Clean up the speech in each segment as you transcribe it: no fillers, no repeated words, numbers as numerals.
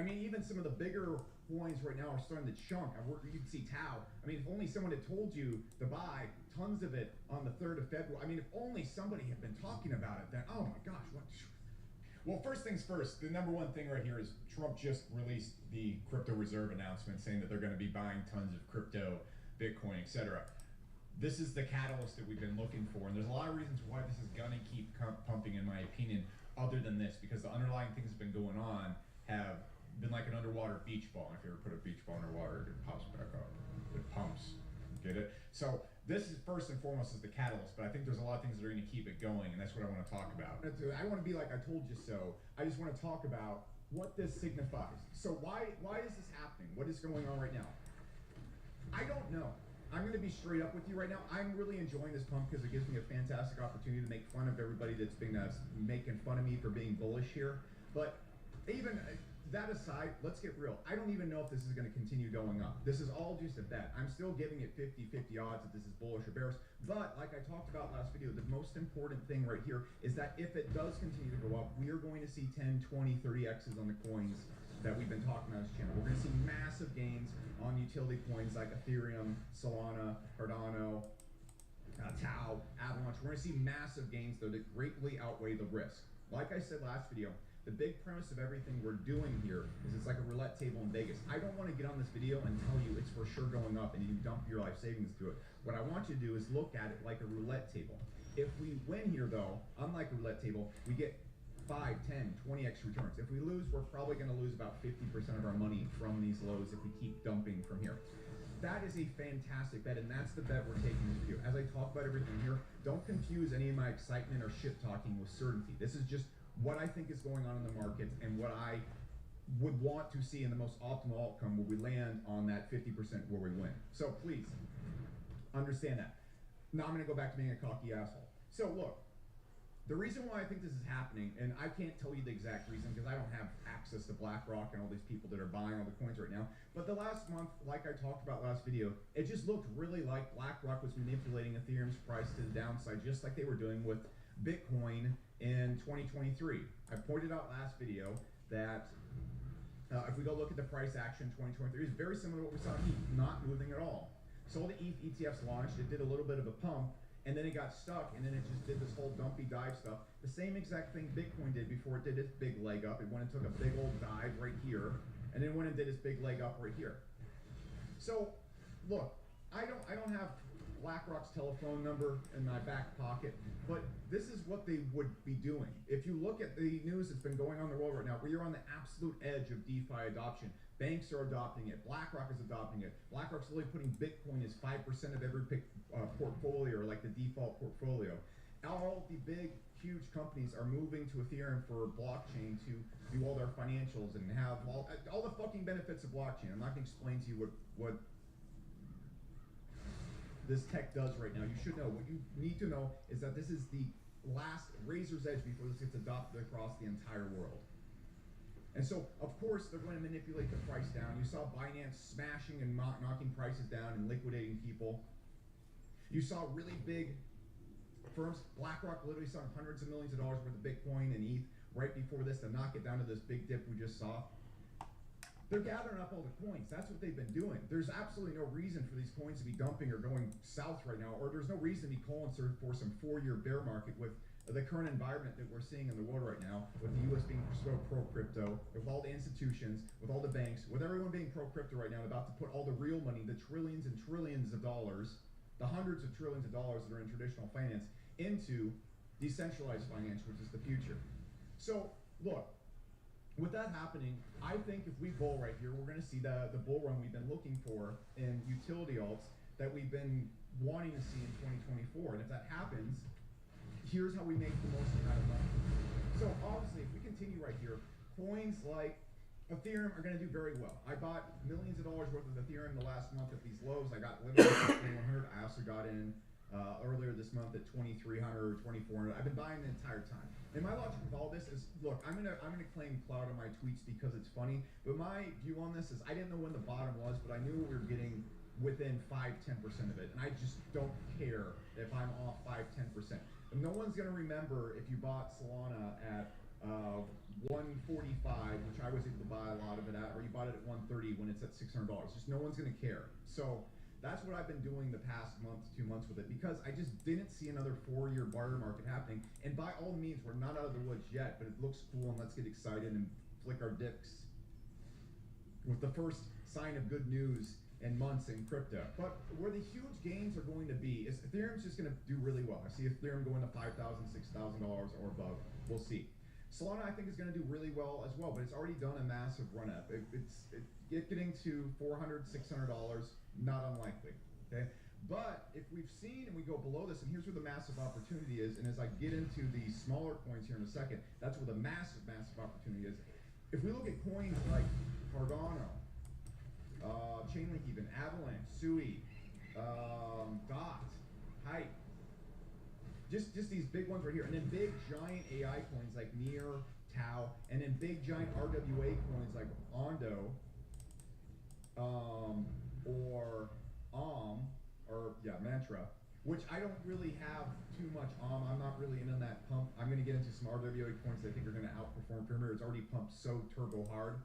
mean, even some of the bigger coins right now are starting to chunk. You can see Tau. I mean, if only someone had told you to buy tons of it on the 3rd of February. I mean, if only somebody had been talking about it, then, oh my gosh, what? Well, first things first, the number one thing right here is Trump just released the crypto reserve announcement saying that they're going to be buying tons of crypto, Bitcoin, etc. This is the catalyst that we've been looking for, and there's a lot of reasons why this is going to keep pumping, in my opinion, other than this, because the underlying things that have been going on have been like an underwater beach ball. If you ever put a beach ball underwater, it pops back up. It pumps. Get it? So this is first and foremost is the catalyst, but I think there's a lot of things that are going to keep it going, and that's what I want to talk about. I want to be like I told you so. I just want to talk about what this signifies. So why is this happening? What is going on right now? I don't know. I'm going to be straight up with you right now. I'm really enjoying this pump because it gives me a fantastic opportunity to make fun of everybody that's been making fun of me for being bullish here. But even that aside, let's get real. I don't even know if this is going to continue going up. This is all just a bet. I'm still giving it 50-50 odds that this is bullish or bearish. But like I talked about last video, the most important thing right here is that if it does continue to go up, we are going to see 10, 20, 30 X's on the coins that we've been talking about on this channel. We're going to see massive gains on utility coins like Ethereum, Solana, Cardano, Tau, Avalanche. We're going to see massive gains though that greatly outweigh the risk. Like I said last video, the big premise of everything we're doing here is it's like a roulette table in Vegas. I don't want to get on this video and tell you it's for sure going up and you dump your life savings to it. What I want you to do is look at it like a roulette table. If we win here though, unlike a roulette table, we get 5, 10, 20x returns. If we lose, we're probably going to lose about 50% of our money from these lows if we keep dumping from here. That is a fantastic bet, and that's the bet we're taking this video. As I talk about everything here, don't confuse any of my excitement or shit talking with certainty. This is just what I think is going on in the market and what I would want to see in the most optimal outcome where we land on that 50% where we win. So please, understand that. Now I'm going to go back to being a cocky asshole. So look, the reason why I think this is happening, and I can't tell you the exact reason because I don't have access to BlackRock and all these people that are buying all the coins right now, but the last month, like I talked about last video, it just looked really like BlackRock was manipulating Ethereum's price to the downside, just like they were doing with Bitcoin in 2023. I pointed out last video that if we go look at the price action 2023, it's very similar to what we saw in ETH, not moving at all. So the ETH ETFs launched, it did a little bit of a pump, and then it got stuck, and then it just did this whole dumpy dive stuff. The same exact thing Bitcoin did before it did its big leg up. It went and took a big old dive right here, and then went and did its big leg up right here. So, look, I don't have BlackRock's telephone number in my back pocket, but this is what they would be doing. If you look at the news that's been going on in the world right now, we are on the absolute edge of DeFi adoption. Banks are adopting it. BlackRock is adopting it. BlackRock's literally putting Bitcoin as 5% of every portfolio, or like the default portfolio. All the big, huge companies are moving to Ethereum for blockchain to do all their financials and have all the fucking benefits of blockchain. I'm not going to explain to you what this tech does right now. You should know. What you need to know is that this is the last razor's edge before this gets adopted across the entire world. And so, of course, they're going to manipulate the price down. You saw Binance smashing and knocking prices down and liquidating people. You saw really big firms. BlackRock literally sunk hundreds of millions of dollars worth of Bitcoin and ETH right before this to knock it down to this big dip we just saw. They're gathering up all the coins. That's what they've been doing. There's absolutely no reason for these coins to be dumping or going south right now, or there's no reason to be calling for some 4-year bear market with the current environment that we're seeing in the world right now, with the U.S. being so pro-crypto, with all the institutions, with all the banks, with everyone being pro-crypto right now, about to put all the real money, the trillions and trillions of dollars, the hundreds of trillions of dollars that are in traditional finance, into decentralized finance, which is the future. So, look, with that happening, I think if we bull right here, we're going to see the bull run we've been looking for in utility alts that we've been wanting to see in 2024. And if that happens, here's how we make the most amount of money. So obviously, if we continue right here, coins like Ethereum are going to do very well. I bought millions of dollars worth of Ethereum the last month at these lows. I got literally at 2100. I also got in earlier this month at 2300 or 2400. I've been buying the entire time. And my logic with all this is, look, I'm gonna claim clout on my tweets because it's funny. But my view on this is, I didn't know when the bottom was, but I knew we were getting within 5-10% of it, and I just don't care if I'm off 5-10%. No one's gonna remember if you bought Solana at 145, which I was able to buy a lot of it at, or you bought it at 130 when it's at $600. Just no one's going to care. So that's what I've been doing the past month, 2 months with it, because I just didn't see another 4-year barter market happening. And by all means, we're not out of the woods yet, but it looks cool, and let's get excited and flick our dicks with the first sign of good news in months in crypto. But where the huge gains are going to be is Ethereum's just going to do really well. I see Ethereum going to $5,000, $6,000 or above. We'll see. Solana, I think, is going to do really well as well, but it's already done a massive run-up. It's getting to $400, $600, not unlikely, okay? But if we've seen and we go below this, and here's where the massive opportunity is, and as I get into the smaller coins here in a second, that's where the massive, massive opportunity is. If we look at coins like Cardano, Chainlink even, Avalanche, Sui, Dot, Hype, just these big ones right here, and then big giant AI coins like Near, Tau, and then big giant RWA coins like Ondo, or Mantra, which I don't really have too much on. I'm not really in on that pump. I'm going to get into some RWA coins that I think are going to outperform Premier. It's already pumped so turbo hard.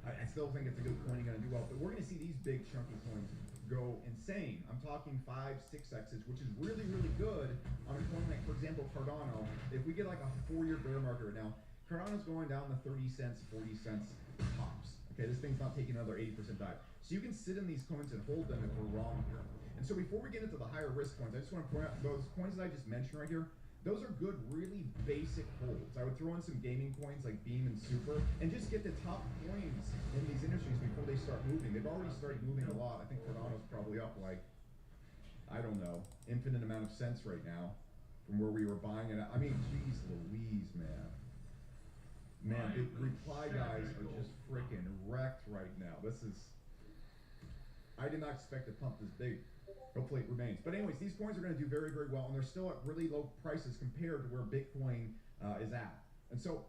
I still think it's a good coin, going to do well, but we're going to see these big chunky coins go insane. I'm talking 5, 6x's, which is really, really good on a coin like, for example, Cardano. If we get like a 4-year bear market right now, Cardano's going down to 30 cents, 40 cents tops. Okay, this thing's not taking another 80% dive. So you can sit in these coins and hold them if we're wrong here. And so before we get into the higher risk coins, I just want to point out those coins that I just mentioned right here, those are good, really basic holds. I would throw in some gaming coins like Beam and Super and just get the top coins in these industries before they start moving. They've already started moving a lot. I think Cardano's probably up like, I don't know, infinite amount of cents right now from where we were buying it. I mean, geez Louise, man. Man, the reply guys are just freaking wrecked right now. This is, I did not expect to pump this big. Hopefully it remains. But anyways, these coins are going to do very, very well, and they're still at really low prices compared to where Bitcoin is at. And so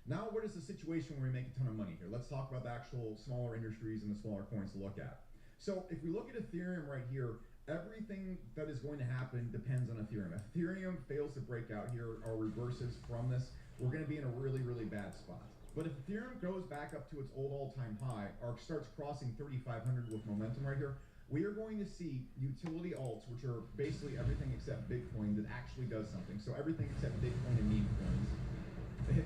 now what is the situation where we make a ton of money here? Let's talk about the actual smaller industries and the smaller coins to look at. So if we look at Ethereum right here, everything that is going to happen depends on Ethereum. If Ethereum fails to break out here or reverses from this, we're going to be in a really, really bad spot. But if Ethereum goes back up to its old all-time high or starts crossing 3,500 with momentum right here, we are going to see utility alts, which are basically everything except Bitcoin that actually does something. So everything except Bitcoin and meme coins,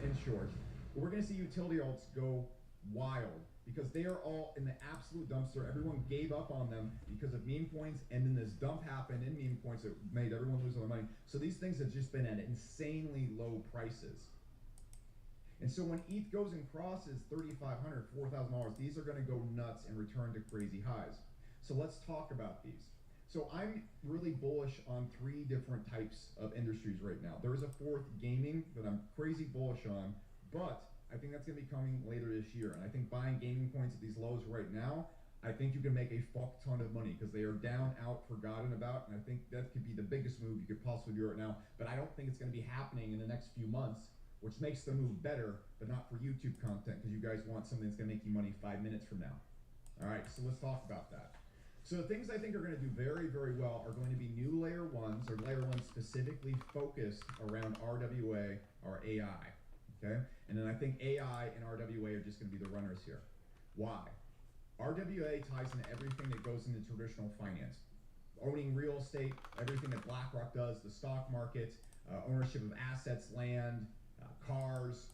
in short. We're going to see utility alts go wild because they are all in the absolute dumpster. Everyone gave up on them because of meme coins, and then this dump happened in meme coins that made everyone lose all their money. So these things have just been at insanely low prices. And so when ETH goes and crosses $3,500, $4,000, these are going to go nuts and return to crazy highs. So let's talk about these. So I'm really bullish on 3 different types of industries right now. There is a 4th, gaming, that I'm crazy bullish on, but I think that's going to be coming later this year. And I think buying gaming coins at these lows right now, I think you can make a fuck ton of money because they are down, out, forgotten about, and I think that could be the biggest move you could possibly do right now. But I don't think it's going to be happening in the next few months, which makes the move better, but not for YouTube content because you guys want something that's going to make you money 5 minutes from now. All right, so let's talk about that. So the things I think are going to do very, very well are going to be new layer 1s, or layer 1s specifically focused around RWA or AI, okay? And then I think AI and RWA are just going to be the runners here. Why? RWA ties into everything that goes into traditional finance. Owning real estate, everything that BlackRock does, the stock market, ownership of assets, land, cars,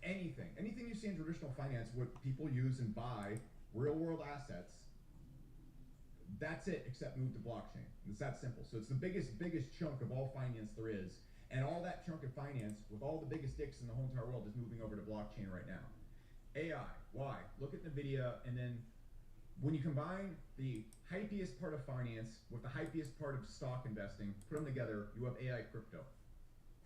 anything. Anything you see in traditional finance, what people use and buy, real world assets, that's it, except move to blockchain. It's that simple. So it's the biggest chunk of all finance there is. And all that chunk of finance, with all the biggest dicks in the whole entire world, is moving over to blockchain right now. AI, why? Look at NVIDIA, and then when you combine the hypiest part of finance with the hypiest part of stock investing, put them together, you have AI crypto.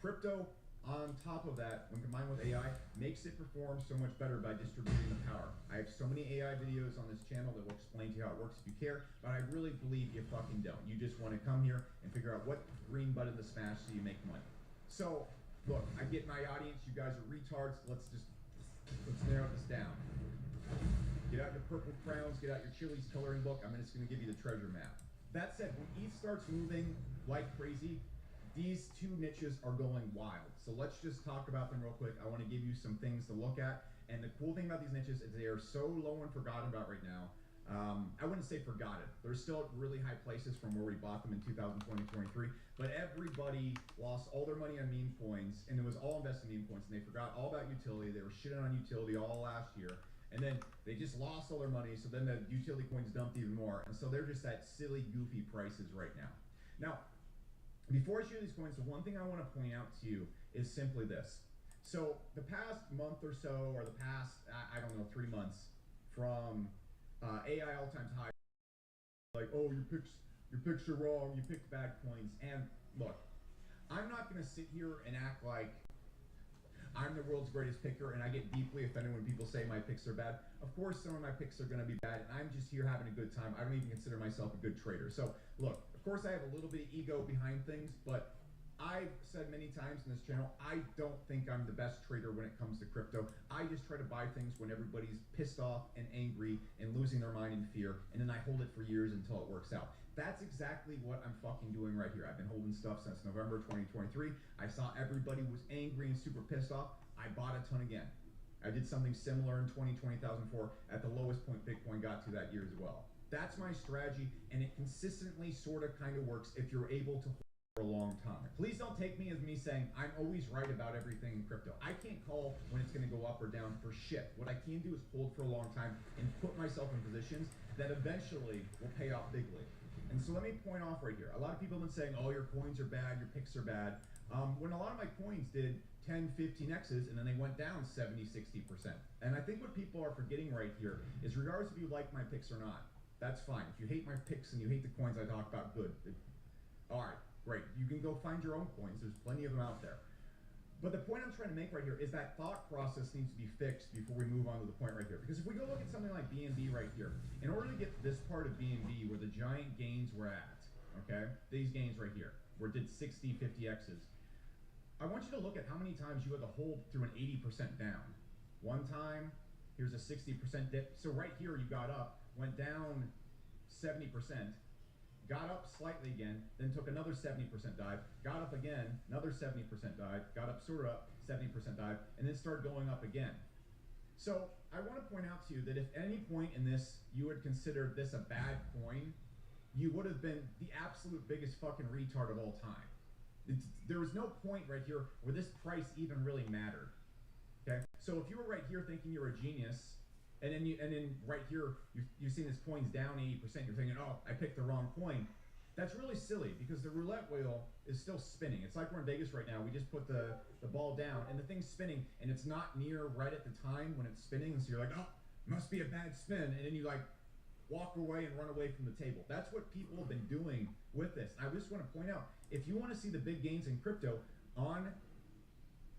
Crypto, on top of that, when combined with AI, makes it perform so much better by distributing the power. I have so many AI videos on this channel that will explain to you how it works if you care, but I really believe you fucking don't. You just want to come here and figure out what green button to smash so you make money. So, look, I get my audience, you guys are retards, let's narrow this down. Get out your purple crowns, get out your Chili's coloring book, I'm just going to give you the treasure map. That said, when ETH starts moving like crazy, these two niches are going wild. So let's just talk about them real quick. I want to give you some things to look at. And the cool thing about these niches is they are so low and forgotten about right now. I wouldn't say forgotten. They're still at really high places from where we bought them in 2020, 23. But everybody lost all their money on meme coins, and it was all invested in meme coins, and they forgot all about utility. They were shitting on utility all last year. And then they just lost all their money, so then the utility coins dumped even more. And so they're just at silly, goofy prices right now. Now, before I show you these coins, the one thing I want to point out to you is simply this. So the past month or so, or the past, I don't know, 3 months, from AI all-time high, like, oh, your picks are wrong, you picked bad coins. And look, I'm not going to sit here and act like I'm the world's greatest picker, and I get deeply offended when people say my picks are bad. Of course, some of my picks are going to be bad, and I'm just here having a good time. I don't even consider myself a good trader. So look, of course I have a little bit of ego behind things, but I've said many times in this channel, I don't think I'm the best trader when it comes to crypto. I just try to buy things when everybody's pissed off and angry and losing their mind in fear, and then I hold it for years until it works out. That's exactly what I'm fucking doing right here. I've been holding stuff since November 2023. I saw everybody was angry and super pissed off. I bought a ton again. I did something similar in 2004 at the lowest point Bitcoin got to that year as well. That's my strategy, and it consistently sort of kind of works if you're able to for a long time. Please don't take me as me saying I'm always right about everything in crypto. I can't call when it's going to go up or down for shit. What I can do is hold for a long time and put myself in positions that eventually will pay off bigly. And so let me point off right here. A lot of people have been saying, oh, your coins are bad, your picks are bad. When a lot of my coins did 10, 15 X's and then they went down 70, 60%. And I think what people are forgetting right here is regardless if you like my picks or not, that's fine. If you hate my picks and you hate the coins I talk about, good. All right. Great, you can go find your own coins. There's plenty of them out there. But the point I'm trying to make right here is that thought process needs to be fixed before we move on to the point right here. Because if we go look at something like BNB right here, in order to get to this part of BNB where the giant gains were at, okay, these gains right here, where it did 60, 50 X's, I want you to look at how many times you had to hold through an 80% down. One time, here's a 60% dip. So right here you got up, went down 70%, got up slightly again, then took another 70% dive, got up again, another 70% dive, got up sort of up, 70% dive, and then started going up again. So I want to point out to you that if at any point in this you would consider this a bad coin, you would have been the absolute biggest fucking retard of all time. There was no point right here where this price even really mattered. Okay, so if you were right here thinking you're a genius, and then right here, you've seen this coin's down 80%. You're thinking, oh, I picked the wrong coin. That's really silly because the roulette wheel is still spinning. It's like we're in Vegas right now. We just put the ball down and the thing's spinning and it's not near right at the time when it's spinning. And so you're like, oh, must be a bad spin. And then you like walk away and run away from the table. That's what people have been doing with this. I just want to point out, if you want to see the big gains in crypto on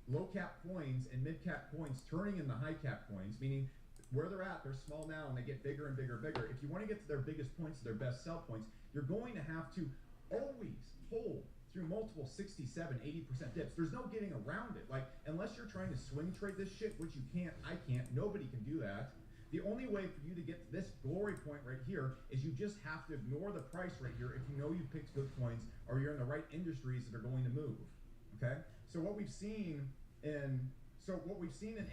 low cap coins and mid cap coins turning in the high cap coins, meaning where they're at, they're small now and they get bigger and bigger and bigger. If you want to get to their biggest points, their best sell points, you're going to have to always hold through multiple 67, 80% dips. There's no getting around it. Like, unless you're trying to swing trade this shit, which you can't, I can't, nobody can do that. The only way for you to get to this glory point right here is you just have to ignore the price right here if you know you picked good coins or you're in the right industries that are going to move, okay? So what we've seen in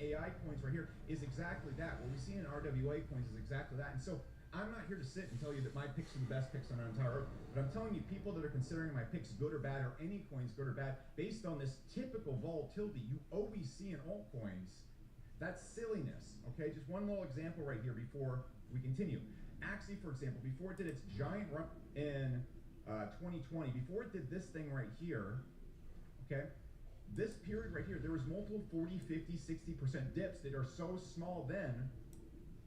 AI coins right here is exactly that. What we see in RWA coins is exactly that. And so I'm not here to sit and tell you that my picks are the best picks on our entire earth, but I'm telling you people that are considering my picks good or bad, or any coins good or bad, based on this typical volatility you always see in altcoins, that's silliness, okay? Just one little example right here before we continue. Axie, for example, before it did its giant run in 2020, before it did this thing right here, okay? This period right here, there was multiple 40, 50, 60% dips that are so small then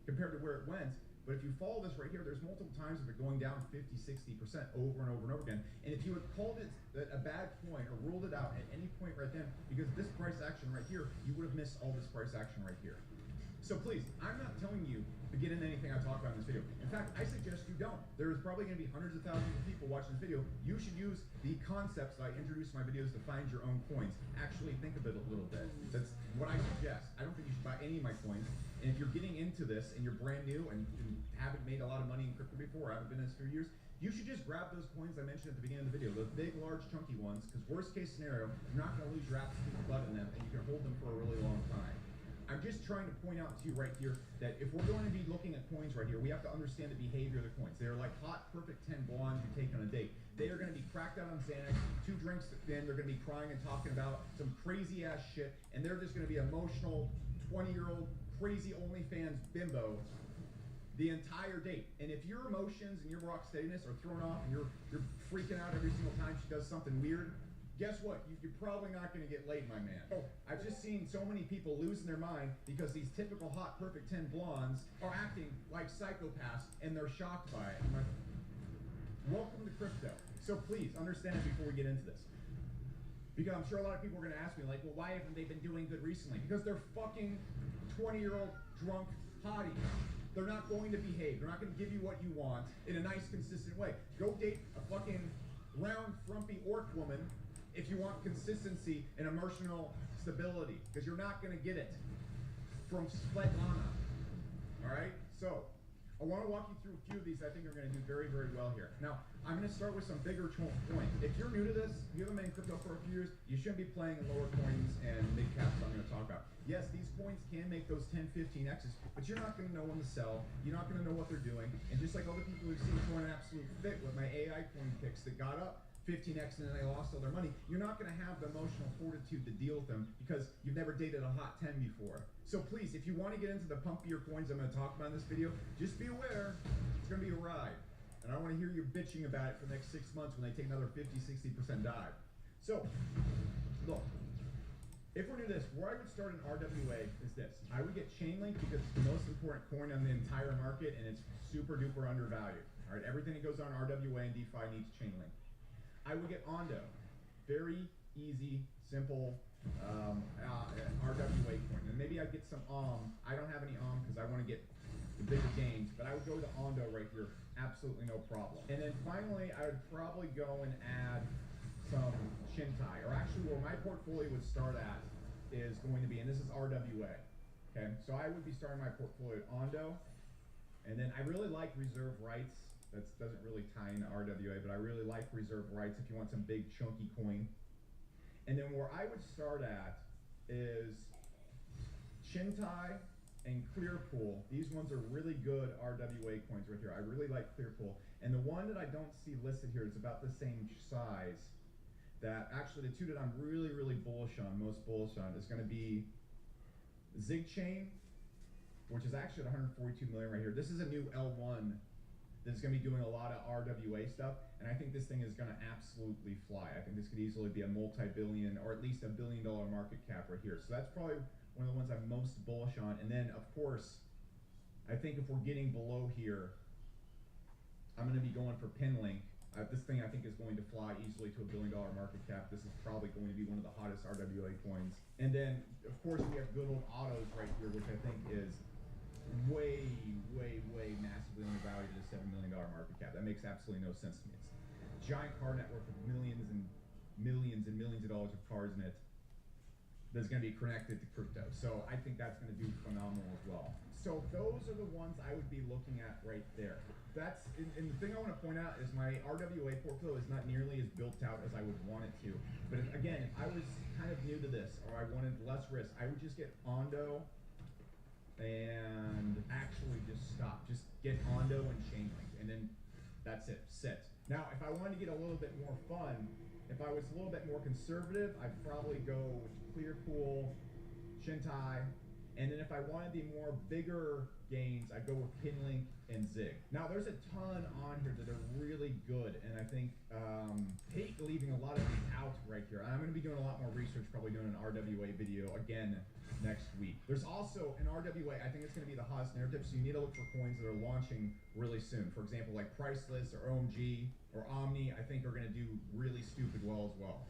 compared to where it went. But if you follow this right here, there's multiple times of it going down 50, 60% over and over and over again. And if you had called it a bad coin or ruled it out at any point right then, because of this price action right here, you would have missed all this price action right here. So please, I'm not telling you to get into anything I talk about in this video. In fact, I suggest you don't. There's probably going to be hundreds of thousands of people watching this video. You should use the concepts that I introduce in my videos to find your own coins. Actually think of it a little bit. That's what I suggest. I don't think you should buy any of my coins. And if you're getting into this and you're brand new and haven't made a lot of money in crypto before, or haven't been in this for years, you should just grab those coins I mentioned at the beginning of the video, those big, large, chunky ones, because worst case scenario, you're not going to lose your absolute butt in them, and you can hold them for a really long time. I'm just trying to point out to you right here that if we're going to be looking at coins right here, we have to understand the behavior of the coins. They're like hot, perfect 10 blondes you take on a date. They are going to be cracked out on Xanax, 2 drinks in, they're going to be crying and talking about some crazy ass shit, and they're just going to be emotional, 20-year-old, crazy OnlyFans bimbo the entire date. And if your emotions and your rock steadiness are thrown off and you're freaking out every single time she does something weird, guess what? You're probably not going to get laid, my man. I've just seen so many people losing their mind because these typical hot, perfect 10 blondes are acting like psychopaths and they're shocked by it. Welcome to crypto. So please understand before we get into this. Because I'm sure a lot of people are going to ask me, like, well, why haven't they been doing good recently? Because they're fucking 20-year-old drunk hotties. They're not going to behave. They're not going to give you what you want in a nice, consistent way. Go date a fucking round, frumpy orc woman if you want consistency and emotional stability, because you're not going to get it from Svetlana. All right? So, I want to walk you through a few of these I think are going to do very, very well here. Now, I'm going to start with some bigger coins. If you're new to this, if you haven't been in crypto for a few years, you shouldn't be playing in lower coins and mid caps I'm going to talk about. Yes, these coins can make those 10, 15 X's, but you're not going to know when to sell. You're not going to know what they're doing. And just like other people who've seen going an absolute fit with my AI coin picks that got up 15x and then they lost all their money, you're not going to have the emotional fortitude to deal with them because you've never dated a hot 10 before. So please, if you want to get into the pumpier coins I'm going to talk about in this video, just be aware it's going to be a ride. And I want to hear you bitching about it for the next 6 months when they take another 50-60% dive. So, look, if we're new to this, where I would start in RWA is this. I would get Chainlink because it's the most important coin on the entire market and it's super duper undervalued. All right, everything that goes on RWA and DeFi needs Chainlink. I would get Ondo, very easy, simple RWA coin. And maybe I'd get some I don't have any because I want to get the bigger gains, but I would go to Ondo right here, absolutely no problem. And then finally, I would probably go and add some Shintai, or actually where my portfolio would start at is going to be, and this is RWA, okay? So I would be starting my portfolio at Ondo, and then I really like reserve rights. That doesn't really tie into RWA, but I really like reserve rights if you want some big chunky coin. And then where I would start at is Shintai and Clearpool. These ones are really good RWA coins right here. I really like Clearpool. And the one that I don't see listed here is about the same size. That actually the two that I'm really, really bullish on, most bullish on, is going to be ZigChain, which is actually at 142 million right here. This is a new L1 that's going to be doing a lot of RWA stuff, and I think this thing is going to absolutely fly. I think this could easily be a multi-billion or at least $1 billion market cap right here. So that's probably one of the ones I'm most bullish on. And then, of course, I think if we're getting below here, I'm going to be going for Pinlink. This thing I think is going to fly easily to $1 billion market cap. This is probably going to be one of the hottest RWA coins. And then, of course, we have good old autos right here, which I think is way, way, way massively undervalued at a $7 million market cap. That makes absolutely no sense to me. It's a giant car network with millions and millions and millions of dollars of cars in it that's going to be connected to crypto. So I think that's going to do phenomenal as well. So those are the ones I would be looking at right there. That's, and the thing I want to point out is my RWA portfolio is not nearly as built out as I would want it to. But again, if I was kind of new to this or I wanted less risk, I would just get Ondo and actually just stop. Just get Ondo and Chainlink, and then that's it, sit. Now, if I wanted to get a little bit more fun, if I was a little bit more conservative, I'd probably go with Clearpool, Shintai, and then if I wanted the more bigger gains, I'd go with Pinlink and Zig. Now, there's a ton on here that are really good, and I think hate leaving a lot of these out right here. I'm going to be doing a lot more research, probably doing an RWA video again next week. There's also an RWA, I think it's going to be the hottest narrative, so you need to look for coins that are launching really soon. For example, like Priceless or OMG or Omni, I think are going to do really stupid well as well.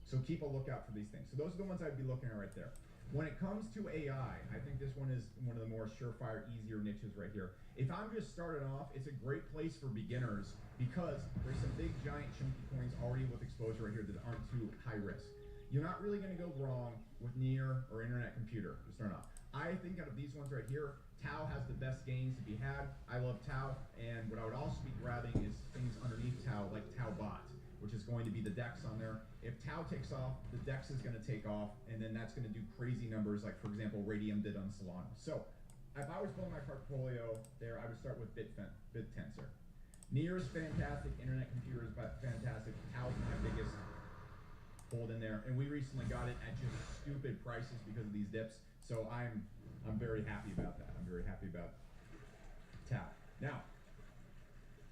So keep a lookout for these things. So those are the ones I'd be looking at right there. When it comes to AI, I think this one is one of the more surefire, easier niches right here. If I'm just starting off, it's a great place for beginners because there's some big, giant, chunky coins already with exposure right here that aren't too high risk. You're not really going to go wrong with Near or Internet Computer to start off. I think out of these ones right here, Tau has the best gains to be had. I love Tau, and what I would also be grabbing is things underneath Tau, like Tau Bot, which is going to be the DEX on there. If Tau takes off, the DEX is going to take off, and then that's going to do crazy numbers, like, for example, Radium did on Solana. So, if I was building my portfolio there, I would start with BitTensor. Near is fantastic, Internet Computer is fantastic, Tau's my biggest hold in there, and we recently got it at just stupid prices because of these dips, so I'm very happy about that. I'm very happy about Tau. Now,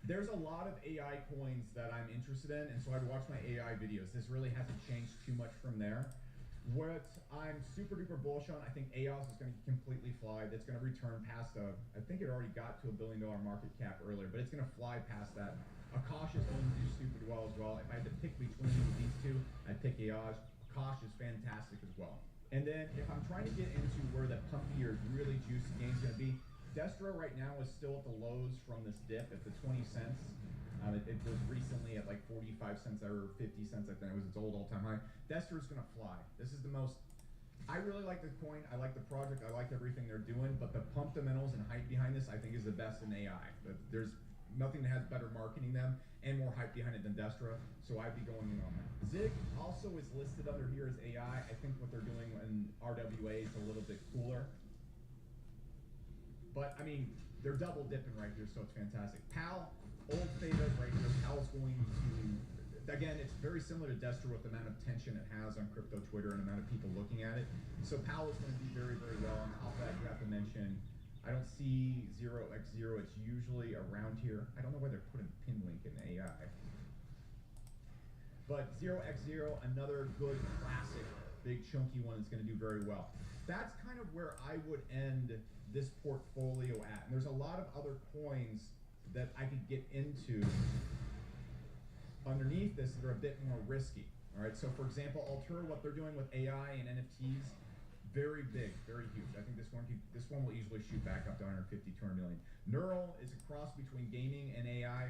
there's a lot of AI coins that I'm interested in, and so I'd watch my AI videos. This really hasn't changed too much from there. What I'm super duper bullish on, I think EOS is going to completely fly. It's going to return past I think it already got to $1 billion market cap earlier, but it's going to fly past that. Akash is going to do stupid well as well. If I had to pick between these two, I'd pick EOS. Akash is fantastic as well. And then if I'm trying to get into where the pumpier, really juicy game's going to be, Destro right now is still at the lows from this dip at the 20 cents. It was recently at like 45 cents or 50 cents. I think it was its old all-time high. Destro's going to fly. This is the most. I really like the coin. I like the project. I like everything they're doing. But the pump fundamentals and hype behind this, I think, is the best in AI. There's nothing that has better marketing them and more hype behind it than Destro. So I'd be going in on that. Zig also is listed under here as AI. I think what they're doing in RWA is a little bit cooler. But, I mean, they're double dipping right here, so it's fantastic. PAL, old favorite right here. PAL's going to, again, it's very similar to Destro with the amount of tension it has on crypto Twitter and the amount of people looking at it. So PAL is going to do very, very well. On top of that, you have to mention, I don't see 0x0. It's usually around here. I don't know why they're putting a pin link in AI. But 0x0, another good, classic, big, chunky one that's going to do very well. That's kind of where I would end this portfolio at. And there's a lot of other coins that I could get into underneath this that are a bit more risky. All right, so for example, Altura, what they're doing with AI and NFTs, very big, very huge. I think this one will easily shoot back up to 150, 200 million. Neural is a cross between gaming and AI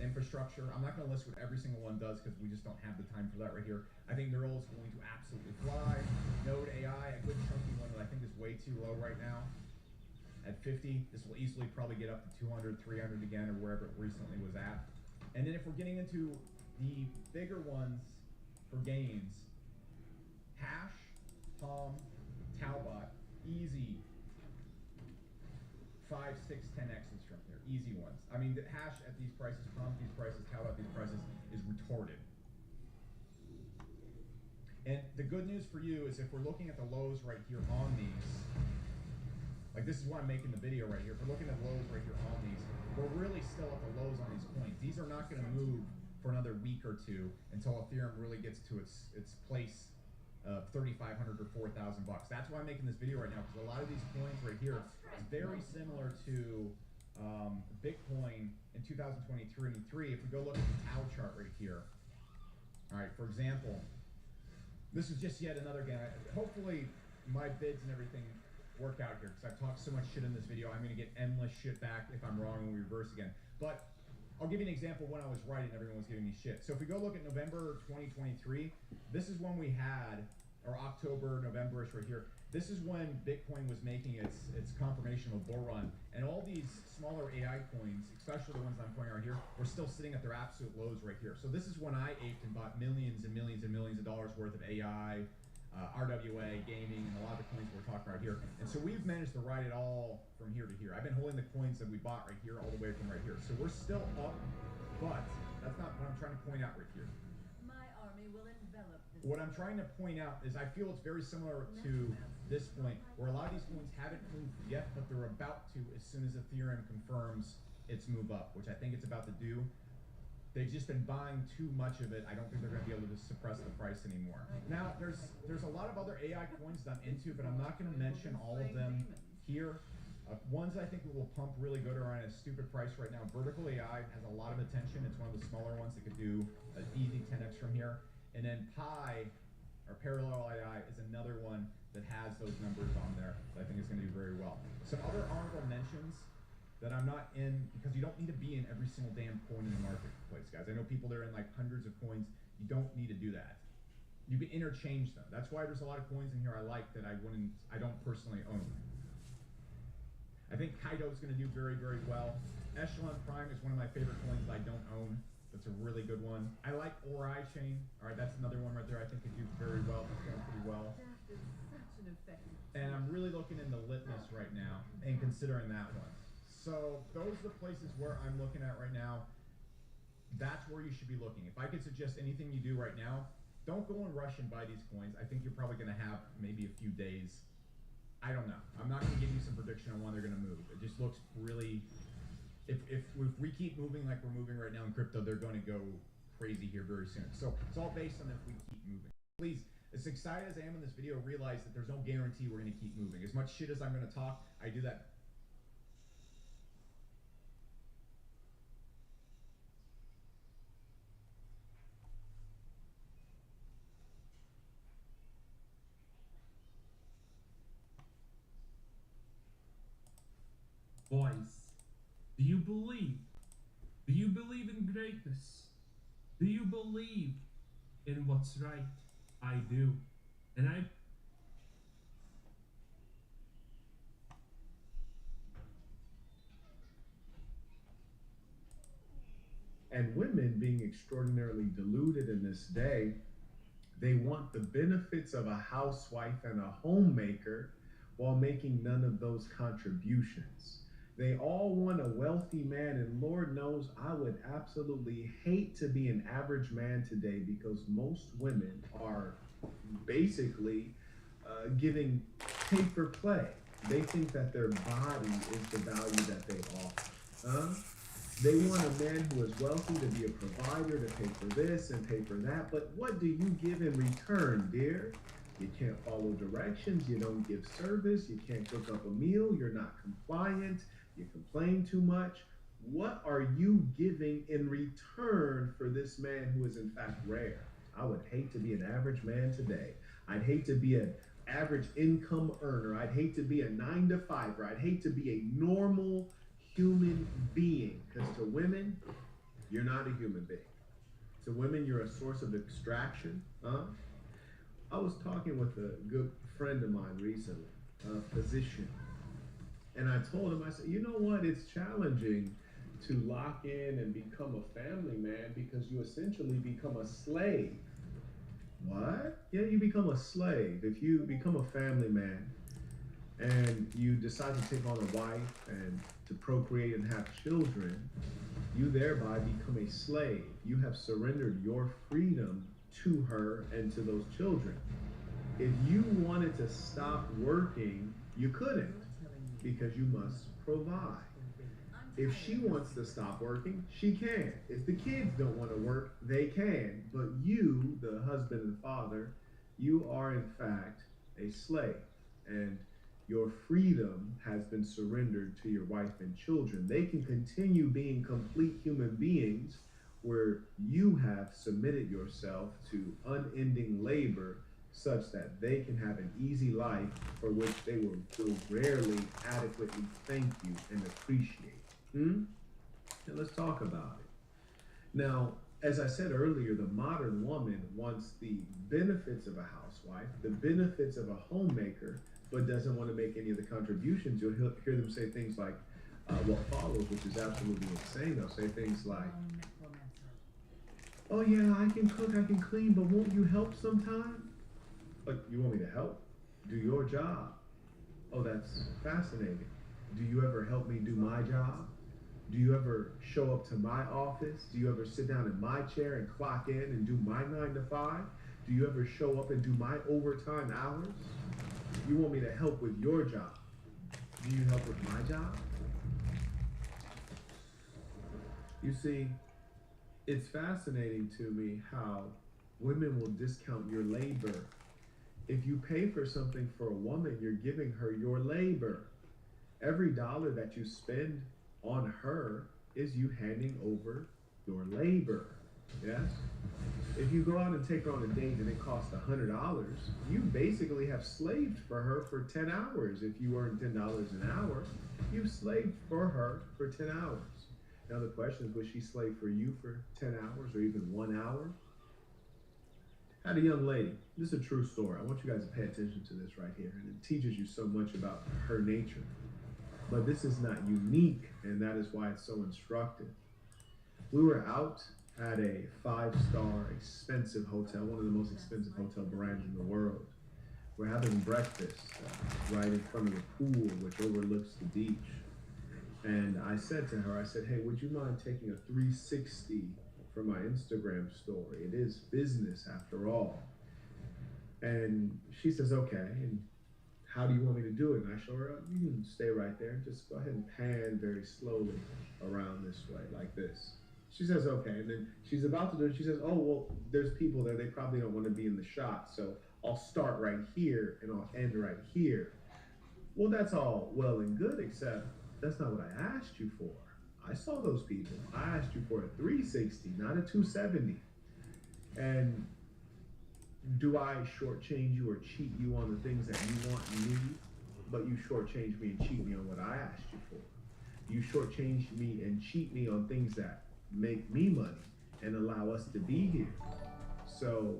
infrastructure. I'm not going to list what every single one does because we just don't have the time for that right here. I think Neural is going to absolutely fly. Node AI, a good chunky one that I think is way too low right now. At 50, this will easily probably get up to 200, 300 again, or wherever it recently was at. And then if we're getting into the bigger ones for gains, Hash, Palm, Taubot, easy 5, 6, 10x's from here, easy ones. I mean, the Hash at these prices, Palm at these prices, Taubot at these prices is retarded. And the good news for you is if we're looking at the lows right here on these, like this is why I'm making the video right here. If we're looking at lows right here on these, we're really still at the lows on these coins. These are not going to move for another week or two until Ethereum really gets to its place of 3,500 or 4,000 bucks. That's why I'm making this video right now, because a lot of these coins right here is very similar to Bitcoin in 2023. If we go look at the Tau chart right here, all right, for example, this is just yet another again. Hopefully my bids and everything work out here, because I've talked so much shit in this video. I'm going to get endless shit back if I'm wrong and we reverse again. But I'll give you an example when I was right and everyone was giving me shit. So if we go look at November 2023, this is when we had, or October, November-ish right here, this is when Bitcoin was making its confirmational bull run. And all these smaller AI coins, especially the ones I'm pointing out here, were still sitting at their absolute lows right here. So this is when I aped and bought millions and millions and millions of dollars worth of AI, RWA, gaming, and a lot of the coins we're talking about here. And so we've managed to ride it all from here to here. I've been holding the coins that we bought right here all the way from right here. So we're still up, but that's not what I'm trying to point out right here. My army will envelop this. What I'm trying to point out is I feel it's very similar to this point, where a lot of these coins haven't moved yet, but they're about to as soon as Ethereum confirms its move up, which I think it's about to do. They've just been buying too much of it. I don't think they're going to be able to suppress the price anymore. Now, there's a lot of other AI coins that I'm into, but I'm not going to mention all of them here. Ones I think will pump really good are on a stupid price right now. Vertical AI has a lot of attention. It's one of the smaller ones that could do an easy 10x from here. And then Pi, or Parallel AI, is another one that has those numbers on there that I think is going to do very well. Some other honorable mentions that I'm not in, because you don't need to be in every single damn coin in the marketplace, guys. I know people that are in like hundreds of coins. You don't need to do that. You can interchange them. That's why there's a lot of coins in here I like that I don't personally own. Kaido's going to do very, very well. Echelon Prime is one of my favorite coins I don't own. That's a really good one. I like Ori Chain. All right, that's another one right there I think could do very well. It's going pretty well. That is such an effective. And I'm really looking into Litmus right now and considering that one. So those are the places where I'm looking at right now. That's where you should be looking. If I could suggest anything you do right now, don't go and rush and buy these coins. I think you're probably going to have maybe a few days. I don't know. I'm not going to give you some prediction on when they're going to move. It just looks really... If we keep moving like we're moving right now in crypto, they're going to go crazy here very soon. So it's all based on if we keep moving. Please, as excited as I am in this video, realize that there's no guarantee we're going to keep moving. As much shit as I'm going to talk, I do that. Boys, do you believe? Do you believe in greatness? Do you believe in what's right? I do. And And women, being extraordinarily deluded in this day, they want the benefits of a housewife and a homemaker while making none of those contributions. They all want a wealthy man, and Lord knows I would absolutely hate to be an average man today, because most women are basically giving pay for play. They think that their body is the value that they offer. They want a man who is wealthy to be a provider, to pay for this and pay for that. But what do you give in return, dear? You can't follow directions. You don't give service. You can't cook up a meal. You're not compliant. You complain too much. What are you giving in return for this man who is in fact rare? I would hate to be an average man today. I'd hate to be an average income earner. I'd hate to be a 9-to-5er. I'd hate to be a normal human being. Because to women, you're not a human being. To women, you're a source of extraction. I was talking with a good friend of mine recently, a physician. And I told him, I said, you know what? It's challenging to lock in and become a family man, because you essentially become a slave. What? Yeah, you become a slave. If you become a family man and you decide to take on a wife and to procreate and have children, you thereby become a slave. You have surrendered your freedom to her and to those children. If you wanted to stop working, you couldn't, because you must provide. If she wants to stop working, she can. If the kids don't want to work, they can. But you, the husband and father, you are in fact a slave. And your freedom has been surrendered to your wife and children. They can continue being complete human beings where you have submitted yourself to unending labor, such that they can have an easy life for which they will rarely adequately thank you and appreciate. And let's talk about it. Now, as I said earlier, the modern woman wants the benefits of a housewife, the benefits of a homemaker, but doesn't want to make any of the contributions. You'll hear them say things like what follows, which is absolutely insane. They'll say things like, oh yeah, I can cook, I can clean, but won't you help sometime? Like, you want me to help? Do your job. Oh, that's fascinating. Do you ever help me do my job? Do you ever show up to my office? Do you ever sit down in my chair and clock in and do my 9-to-5? Do you ever show up and do my overtime hours? You want me to help with your job. Do you help with my job? You see, it's fascinating to me how women will discount your labor. If you pay for something for a woman, you're giving her your labor. Every dollar that you spend on her is you handing over your labor. Yes? If you go out and take her on a date and it costs $100, you basically have slaved for her for 10 hours. If you earn $10 an hour, you've slaved for her for 10 hours. Now the question is, was she slave for you for 10 hours or even 1 hour? I had a young lady. This is a true story. I want you guys to pay attention to this right here. And it teaches you so much about her nature. But this is not unique, and that is why it's so instructive. We were out at a 5-star expensive hotel, one of the most expensive hotel brands in the world. We're having breakfast right in front of the pool, which overlooks the beach. And I said to her, I said, hey, would you mind taking a 360 for my Instagram story? It is business after all. And she says, okay. And how do you want me to do it? And I show her, you can stay right there. Just go ahead and pan very slowly around this way, like this. She says, okay. And then she's about to do it. She says, oh, well, there's people there. They probably don't want to be in the shot. So I'll start right here and I'll end right here. Well, that's all well and good, except that's not what I asked you for. I saw those people. I asked you for a 360, not a 270. And do I shortchange you or cheat you on the things that you want and need, but you shortchange me and cheat me on what I asked you for? You shortchange me and cheat me on things that make me money and allow us to be here. So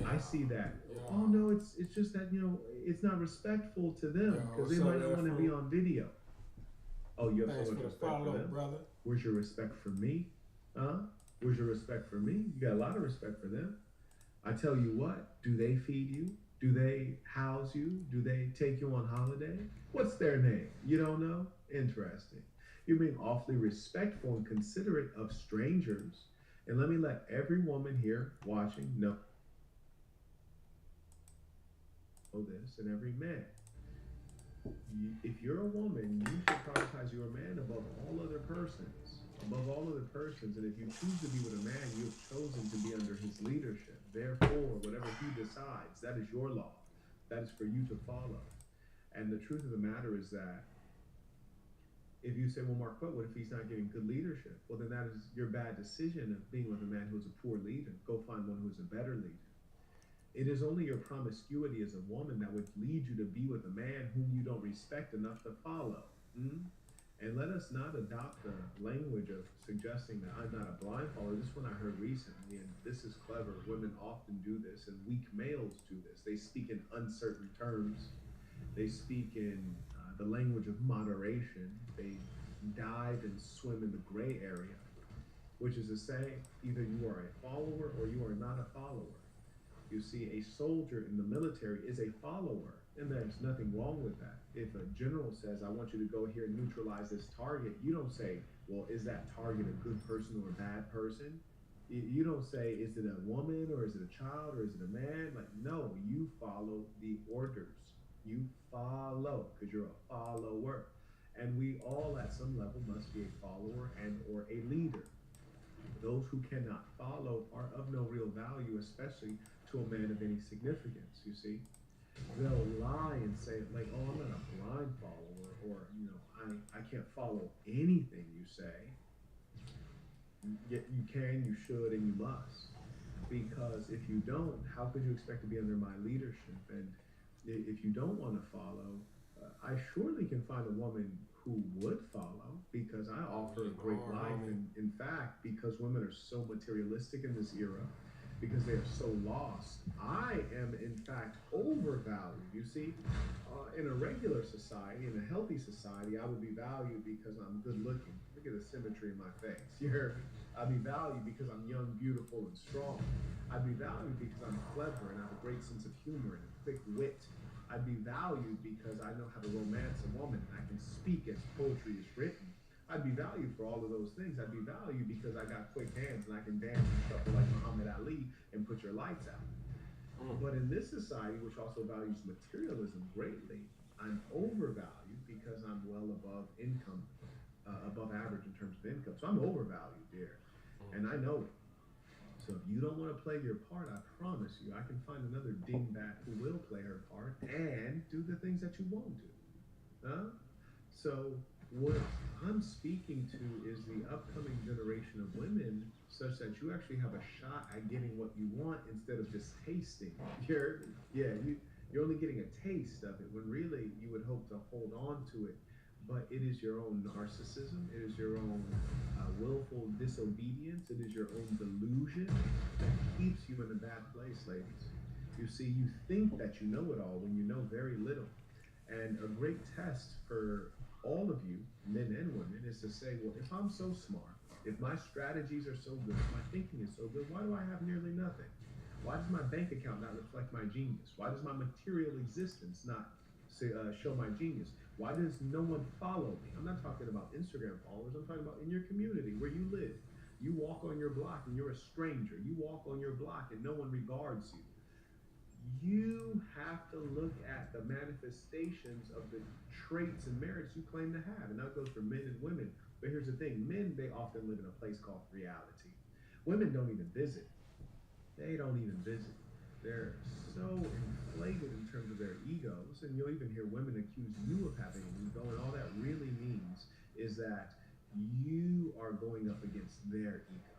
I see that. Oh no, it's just that, you know, it's not respectful to them because they might not want to be on video. Oh, you have so much respect for them, brother. Where's your respect for me? Huh? Where's your respect for me? You got a lot of respect for them. I tell you what, do they feed you? Do they house you? Do they take you on holiday? What's their name? You don't know? Interesting. You're being awfully respectful and considerate of strangers. And let me let every woman here watching know this, and every man. If you're a woman, you should prioritize your man above all other persons. Above all other persons. And if you choose to be with a man, you have chosen to be under his leadership. Therefore, whatever he decides, that is your law. That is for you to follow. And the truth of the matter is that if you say, well, Marquette, what if he's not giving good leadership? Well, then that is your bad decision of being with a man who's a poor leader. Go find one who's a better leader. It is only your promiscuity as a woman that would lead you to be with a man whom you don't respect enough to follow. And let us not adopt the language of suggesting that I'm not a blind follower. This one I heard recently, and this is clever. Women often do this, and weak males do this. They speak in uncertain terms. They speak in the language of moderation. They dive and swim in the gray area, which is to say, either you are a follower or you are not a follower. You see, a soldier in the military is a follower, and there's nothing wrong with that. If a general says, I want you to go here and neutralize this target, you don't say, well, is that target a good person or a bad person? You don't say, is it a woman or is it a child or is it a man? Like, no, you follow the orders. You follow, because you're a follower. And we all at some level must be a follower and or a leader. Those who cannot follow are of no real value, especially to a man of any significance, you see. They'll lie and say, like, oh, I'm not a blind follower, or, you know, I can't follow anything you say. Yet you can, you should, and you must. Because if you don't, how could you expect to be under my leadership? And if you don't want to follow, I surely can find a woman who would follow, because I offer a great life. And in fact, because women are so materialistic in this era, because they are so lost, I am in fact overvalued. You see, in a regular society, in a healthy society, I would be valued because I'm good looking. Look at the symmetry in my face. You hear me? I'd be valued because I'm young, beautiful, and strong. I'd be valued because I'm clever and I have a great sense of humor and a quick wit. I'd be valued because I know how to romance a woman and I can speak as poetry is written. I'd be valued for all of those things. I'd be valued because I got quick hands and I can dance and shuffle like Muhammad Ali and put your lights out. But in this society, which also values materialism greatly, I'm overvalued because I'm well above income, above average in terms of income. So I'm overvalued, dear. And I know it. So if you don't want to play your part, I promise you, I can find another dingbat who will play her part and do the things that you won't do. So what I'm speaking to is the upcoming generation of women, such that you actually have a shot at getting what you want instead of just tasting. You're only getting a taste of it when really you would hope to hold on to it. But it is your own narcissism, it is your own willful disobedience, it is your own delusion that keeps you in a bad place, ladies. You see, you think that you know it all when you know very little. And a great test for all of you, men and women, is to say, well, if I'm so smart, if my strategies are so good, if my thinking is so good, why do I have nearly nothing? Why does my bank account not reflect my genius? Why does my material existence not show my genius? Why does no one follow me? I'm not talking about Instagram followers. I'm talking about in your community where you live. You walk on your block and you're a stranger. You walk on your block and no one regards you. You have to look at the manifestations of the traits and merits you claim to have. And that goes for men and women. But here's the thing. Men, they often live in a place called reality. Women don't even visit. They don't even visit. They're so inflated in terms of their egos. And you'll even hear women accuse you of having an ego. And all that really means is that you are going up against their ego.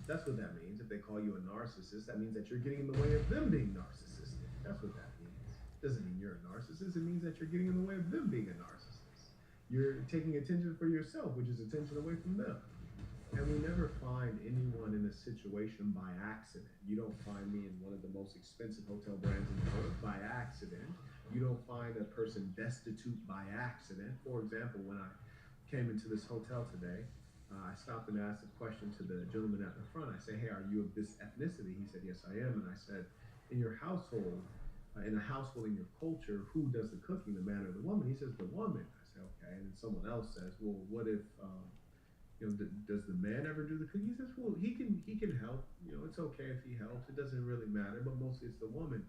That's what that means. If they call you a narcissist, that means that you're getting in the way of them being narcissistic. That's what that means. Doesn't mean you're a narcissist. It means that you're getting in the way of them being a narcissist. You're taking attention for yourself, which is attention away from them. And we never find anyone in a situation by accident. You don't find me in one of the most expensive hotel brands in the world by accident. You don't find a person destitute by accident. For example, when I came into this hotel today, I stopped and asked a question to the gentleman at the front. I say, hey, are you of this ethnicity? He said, yes, I am. And I said, in your household, in a household in your culture, who does the cooking, the man or the woman? He says, the woman. I say, okay. And then someone else says, well, what if, does the man ever do the cooking? He says, well, he can help. It's okay if he helps. It doesn't really matter, but mostly it's the woman.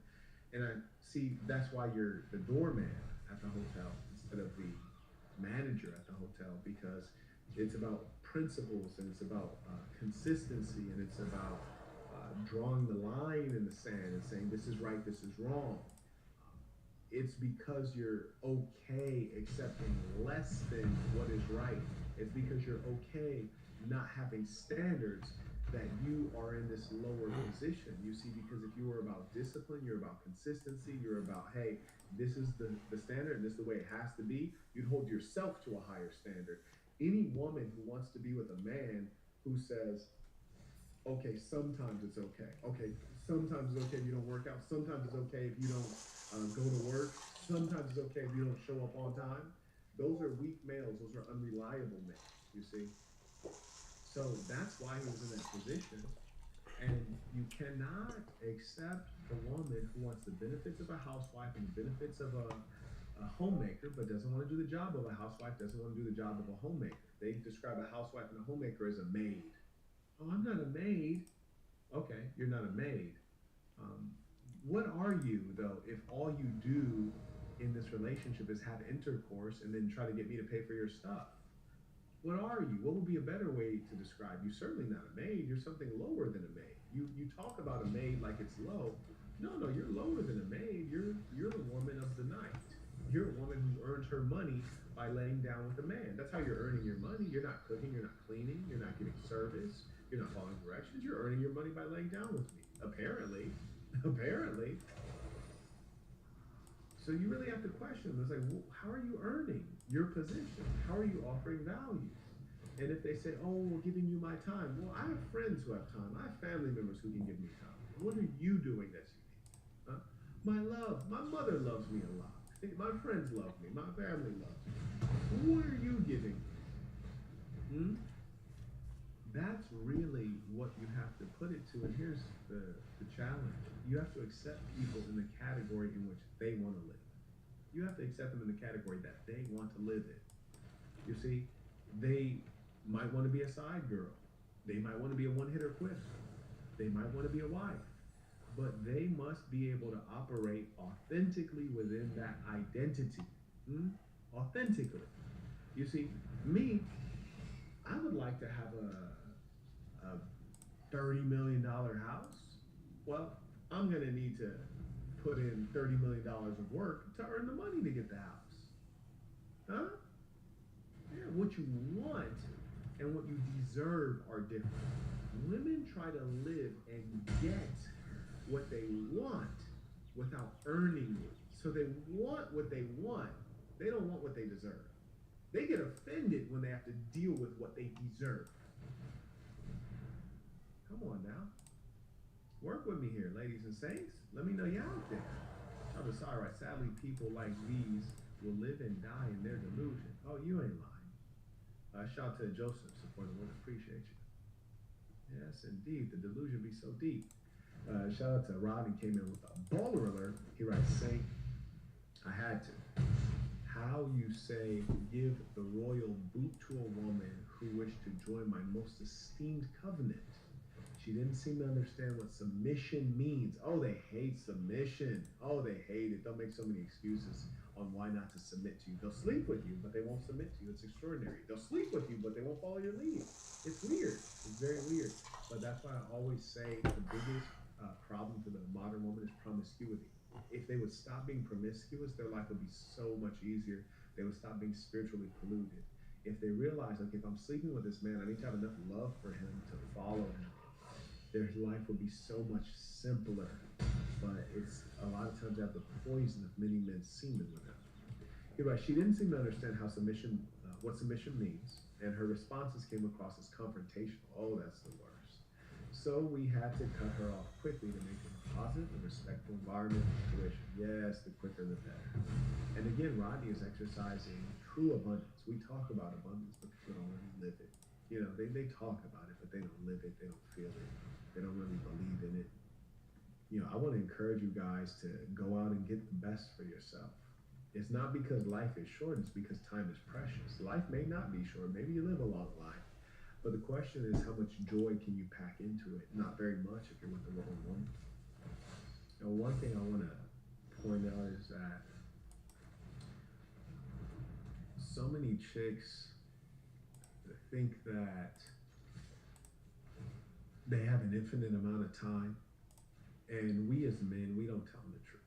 And I see that's why you're the doorman at the hotel instead of the manager at the hotel, because it's about principles and it's about consistency and it's about drawing the line in the sand and saying this is right, this is wrong. It's because you're okay accepting less than what is right. It's because you're okay not having standards that you are in this lower position. You see, because if you were about discipline, you're about consistency, you're about, hey, this is the standard and this is the way it has to be, you'd hold yourself to a higher standard. Any woman who wants to be with a man who says, okay, sometimes it's okay. Okay, sometimes it's okay if you don't work out. Sometimes it's okay if you don't go to work. Sometimes it's okay if you don't show up on time. Those are weak males. Those are unreliable men, you see. So that's why he was in that position. And you cannot accept a woman who wants the benefits of a housewife and the benefits of a homemaker, but doesn't want to do the job of a housewife, doesn't want to do the job of a homemaker. They describe a housewife and a homemaker as a maid. Oh, I'm not a maid. Okay, you're not a maid. What are you, though, if all you do in this relationship is have intercourse and then try to get me to pay for your stuff? What are you? What would be a better way to describe you? Certainly not a maid. You're something lower than a maid. You talk about a maid like it's low. No, you're lower than a maid. You're the woman of the night. You're a woman who earns her money by laying down with a man. That's how you're earning your money. You're not cooking, you're not cleaning, you're not giving service, you're not following directions. You're earning your money by laying down with me. Apparently. So you really have to question them. It's like, well, how are you earning your position? How are you offering value? And if they say, oh, we're giving you my time. Well, I have friends who have time. I have family members who can give me time. What are you doing that's unique? My love. My mother loves me a lot. My friends love me. My family loves me. What are you giving me? That's really what you have to put it to. And here's the challenge. You have to accept people in the category in which they want to live. You have to accept them in the category that they want to live in. You see, they might want to be a side girl. They might want to be a one-hitter quitter. They might want to be a wife. But they must be able to operate authentically within that identity. Authentically. You see, me, I would like to have a $30 million house. Well, I'm going to need to put in $30 million of work to earn the money to get the house. Yeah, what you want and what you deserve are different. Women try to live and get what they want without earning it. So they want what they want. They don't want what they deserve. They get offended when they have to deal with what they deserve. Come on now. Work with me here, ladies and saints. Let me know you're out there. I'm sorry, sadly, people like these will live and die in their delusion. Oh, you ain't lying. Shout out to Joseph, support the work, appreciate you. Yes, indeed, the delusion be so deep. Shout out to Rodney, came in with a baller alert. He writes, Saint, I had to. How you say, give the royal boot to a woman who wished to join my most esteemed covenant. She didn't seem to understand what submission means. Oh, they hate submission. Oh, they hate it. They'll make so many excuses on why not to submit to you. They'll sleep with you, but they won't submit to you. It's extraordinary. They'll sleep with you, but they won't follow your lead. It's weird. It's very weird. But that's why I always say the biggest problem for the modern woman is promiscuity. If they would stop being promiscuous, their life would be so much easier. They would stop being spiritually polluted. If they realize, like, if I'm sleeping with this man, I need to have enough love for him to follow him. Their life would be so much simpler. But it's a lot of times they have the poison of many men's semen with them. You're right. She didn't seem to understand how submission, what submission means, and her responses came across as confrontational. Oh, that's the worst. So we had to cut her off quickly to make it a positive and respectful environment and tuition. Yes, the quicker the better. And again, Rodney is exercising true abundance. We talk about abundance, but people don't really live it. You know, they talk about it, but they don't live it. They don't feel it. They don't really believe in it. You know, I want to encourage you guys to go out and get the best for yourself. It's not because life is short, it's because time is precious. Life may not be short. Maybe you live a long life. But the question is, how much joy can you pack into it? Not very much if you're with the wrong woman. Now, one thing I want to point out is that so many chicks think that they have an infinite amount of time, and we as men, we don't tell them the truth.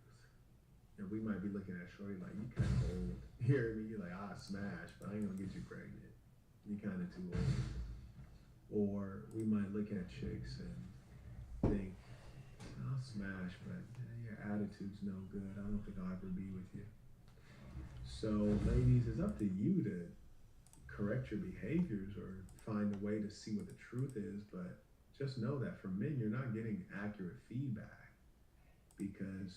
And we might be looking at shorty like, you kind of old. You hear me? You're like, smash, but I ain't gonna get you pregnant. You kind of too old. Or we might look at chicks and think, I'll smash, but your attitude's no good. I don't think I'll ever be with you. So, ladies, it's up to you to correct your behaviors or find a way to see what the truth is, but just know that for men, you're not getting accurate feedback because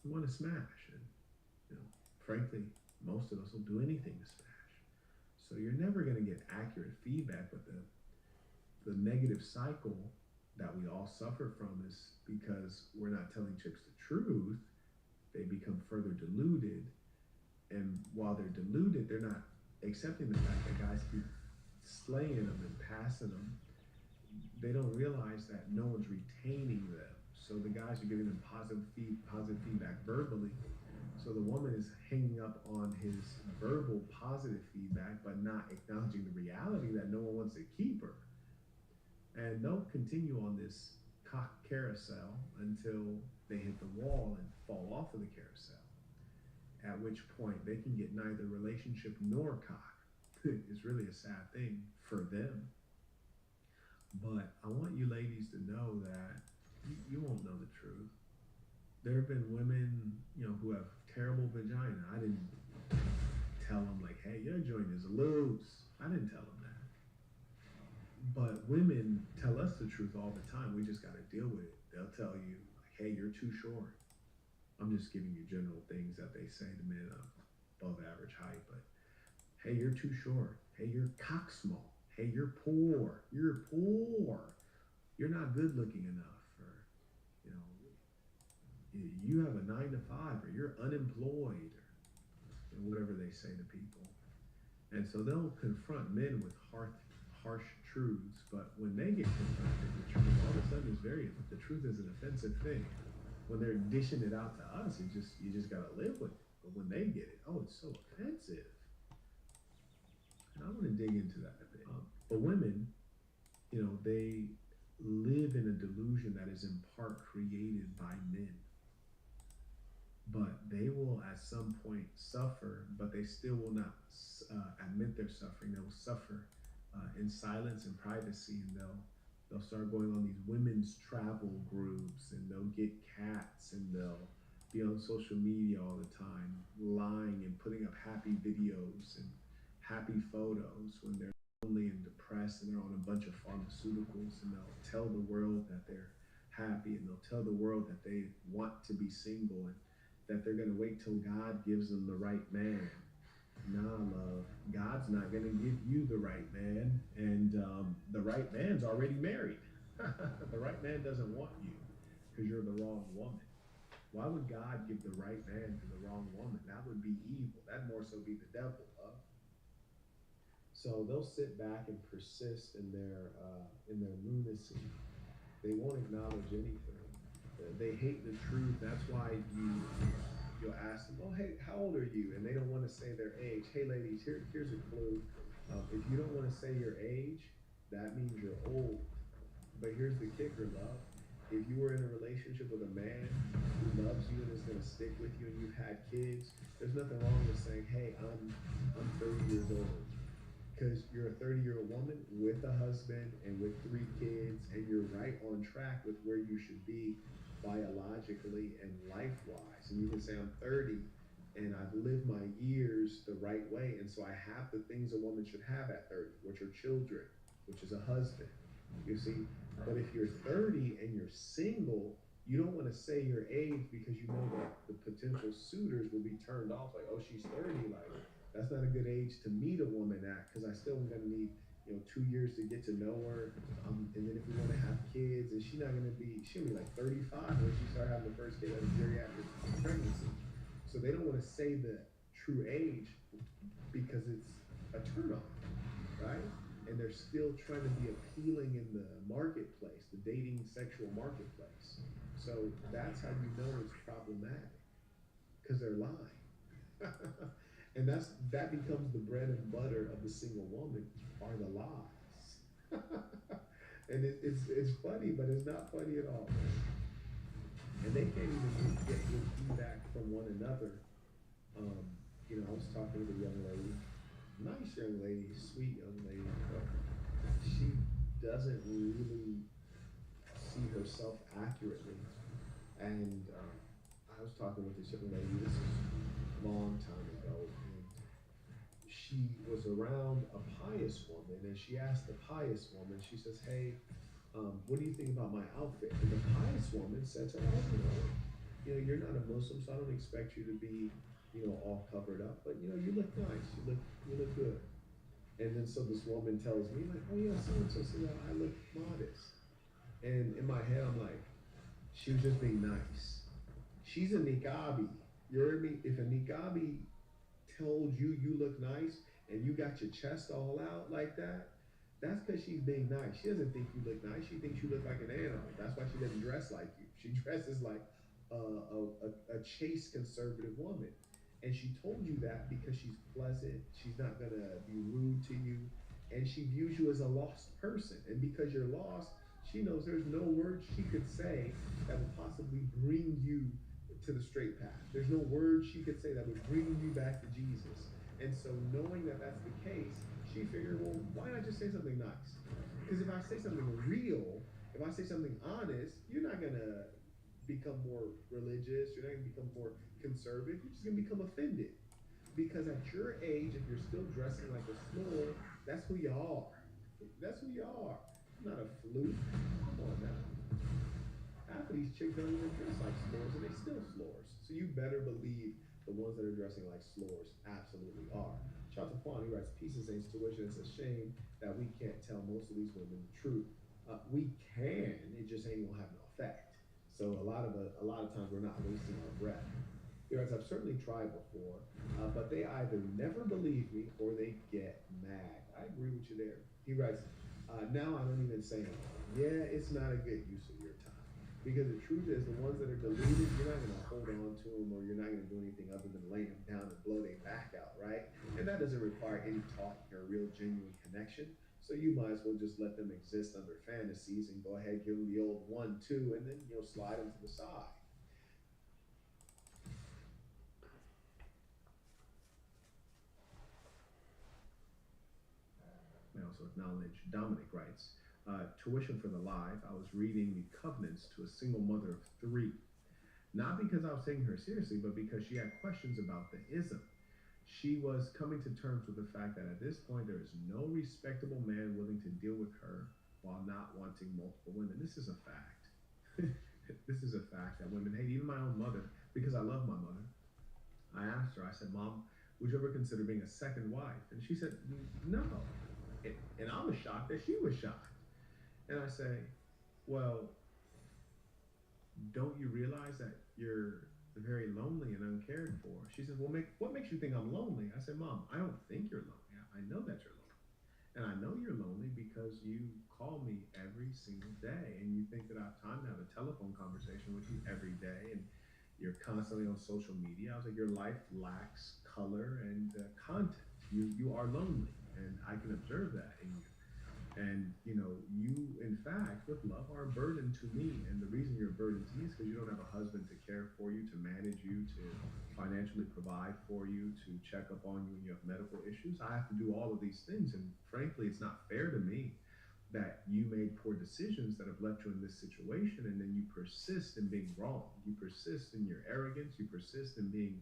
we want to smash. And, you know, frankly, most of us will do anything to smash. So you're never going to get accurate feedback, but the negative cycle that we all suffer from is because we're not telling chicks the truth. They become further deluded. And while they're deluded, they're not accepting the fact that guys keep slaying them and passing them. They don't realize that no one's retaining them. So the guys are giving them positive feedback verbally. So the woman is hanging up on his verbal positive feedback, but not acknowledging the reality that no one wants to keep her. And they'll continue on this cock carousel until they hit the wall and fall off of the carousel. At which point they can get neither relationship nor cock. It's really a sad thing for them. But I want you ladies to know that you won't know the truth. There have been women, you know, who have terrible vagina. I didn't tell them like, hey, your joint is loose. I didn't tell them that. But women tell us the truth all the time. We just got to deal with it. They'll tell you, like, hey, you're too short. I'm just giving you general things that they say to men of above average height. But hey, you're too short. Hey, you're cock small. Hey, you're poor. You're poor. You're not good looking enough. Or, you know, you have a 9 to 5, or you're unemployed, or whatever they say to people. And so they'll confront men with harsh truths, but when they get confronted with truth, all of a sudden the truth is an offensive thing. When they're dishing it out to us, you just gotta live with it. But when they get it, oh, it's so offensive. And I want to dig into that a bit. But women, you know, they live in a delusion that is in part created by men. But they will at some point suffer, but they still will not admit their suffering. They will suffer in silence and privacy, and they'll start going on these women's travel groups, and they'll get cats, and they'll be on social media all the time, lying and putting up happy videos and happy photos when they're lonely and depressed, and they're on a bunch of pharmaceuticals, and they'll tell the world that they're happy, and they'll tell the world that they want to be single, and that they're going to wait till God gives them the right man. Nah, love. God's not going to give you the right man, and the right man's already married. The right man doesn't want you because you're the wrong woman. Why would God give the right man to the wrong woman? That would be evil. That'd more so be the devil, love. So they'll sit back and persist in their lunacy. They won't acknowledge anything. They hate the truth. That's why you'll ask them, "Oh, hey, how old are you?" And they don't want to say their age. Hey, ladies, here's a clue. If you don't want to say your age, that means you're old. But here's the kicker, love. If you were in a relationship with a man who loves you and is going to stick with you and you've had kids, there's nothing wrong with saying, "Hey, I'm 30 years old." Because you're a 30-year-old woman with a husband and with 3 kids, and you're right on track with where you should be biologically and life-wise. And you can say, "I'm 30 and I've lived my years the right way, and so I have the things a woman should have at 30, which are children, which is a husband." You see? But if you're 30 and you're single, you don't want to say your age because you know that the potential suitors will be turned off. Like, "Oh, she's 30. Like, that's not a good age to meet a woman at, because I still am going to need 2 years to get to know her. And then if we want to have kids, and she'll be like 35 when she start having the first kid at a geriatric pregnancy." So they don't want to say the true age because it's a turnoff, right? And they're still trying to be appealing in the marketplace, the dating sexual marketplace. So that's how you know it's problematic, because they're lying. And that becomes the bread and butter of the single woman, are the lies. And it's funny, but it's not funny at all, man. And they can't even get good feedback from one another. I was talking with a young lady, nice young lady, sweet young lady, but she doesn't really see herself accurately. And I was talking with this young lady, this is a long time ago, and she was around a pious woman, and she asked the pious woman, she says, "Hey, what do you think about my outfit?" And the pious woman said to her, "Oh, you're not a Muslim, so I don't expect you to be, all covered up, but you look nice, you look good." And then so this woman tells me, like, "Oh yeah, so and so, I look modest." And in my head, I'm like, she was just being nice. She's a niqabi. You heard me? If a niqabi told you look nice and you got your chest all out like that, that's because she's being nice. She doesn't think you look nice. She thinks you look like an animal. That's why she doesn't dress like you. She dresses like a chaste conservative woman. And she told you that because she's pleasant. She's not going to be rude to you. And she views you as a lost person. And because you're lost, she knows there's no words she could say that would possibly bring you to the straight path. There's no words she could say that would bring you back to Jesus. And so knowing that that's the case, she figured, well, why not just say something nice? Because if I say something real, if I say something honest, you're not going to become more religious. You're not going to become more conservative. You're just going to become offended. Because at your age, if you're still dressing like a slore, that's who you are. That's who you are. Not a fluke. Come on now. Half of these chicks don't even dress like slores, and they still slores. So you better believe the ones that are dressing like slores absolutely are. Shout to Quan, he writes, "Peace and saints tuition. It's a shame that we can't tell most of these women the truth. We can, it just ain't gonna have no effect. So a lot of times we're not wasting our breath." He writes, "I've certainly tried before, but they either never believe me or they get mad." I agree with you there. He writes, "Now I don't even say anything. Yeah, it's not a good use of your time. Because the truth is, the ones that are deluded, you're not going to hold on to them, or you're not going to do anything other than lay them down and blow their back out, right? And that doesn't require any talking or real genuine connection. So you might as well just let them exist under fantasies and go ahead, give them the old 1-2, and then slide them to the side." I also acknowledge Dominic writes, "Tuition for the live. I was reading the covenants to a single mother of 3. Not because I was taking her seriously, but because she had questions about the ism. She was coming to terms with the fact that at this point there is no respectable man willing to deal with her while not wanting multiple women." This is a fact. This is a fact that women hate. Even my own mother because I love my mother. I asked her, I said, Mom, would you ever consider being a second wife? And she said, no. And I was shocked that she was shocked. And I say, well, don't you realize that you're very lonely and uncared for? She says, well, what makes you think I'm lonely? I said, Mom, I don't think you're lonely. I know that you're lonely. And I know you're lonely because you call me every single day and you think that I have time to have a telephone conversation with you every day, and you're constantly on social media. I was like, your life lacks color and content. You are lonely, and I can observe that in you. And you, in fact, with love, are a burden to me. And the reason you're a burden to me is because you don't have a husband to care for you, to manage you, to financially provide for you, to check up on you when you have medical issues. I have to do all of these things. And frankly, it's not fair to me that you made poor decisions that have left you in this situation, and then you persist in being wrong. You persist in your arrogance. You persist in being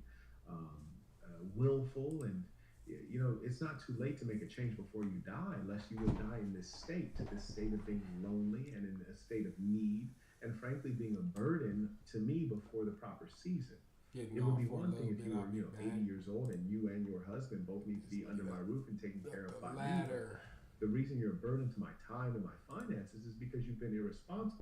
willful. And it's not too late to make a change before you die, unless you will die in this state of being lonely and in a state of need, and frankly being a burden to me before the proper season. It would be one thing if you were 80 years old and you and your husband both need to be under my roof and taking care of me. The reason you're a burden to my time and my finances is because you've been irresponsible.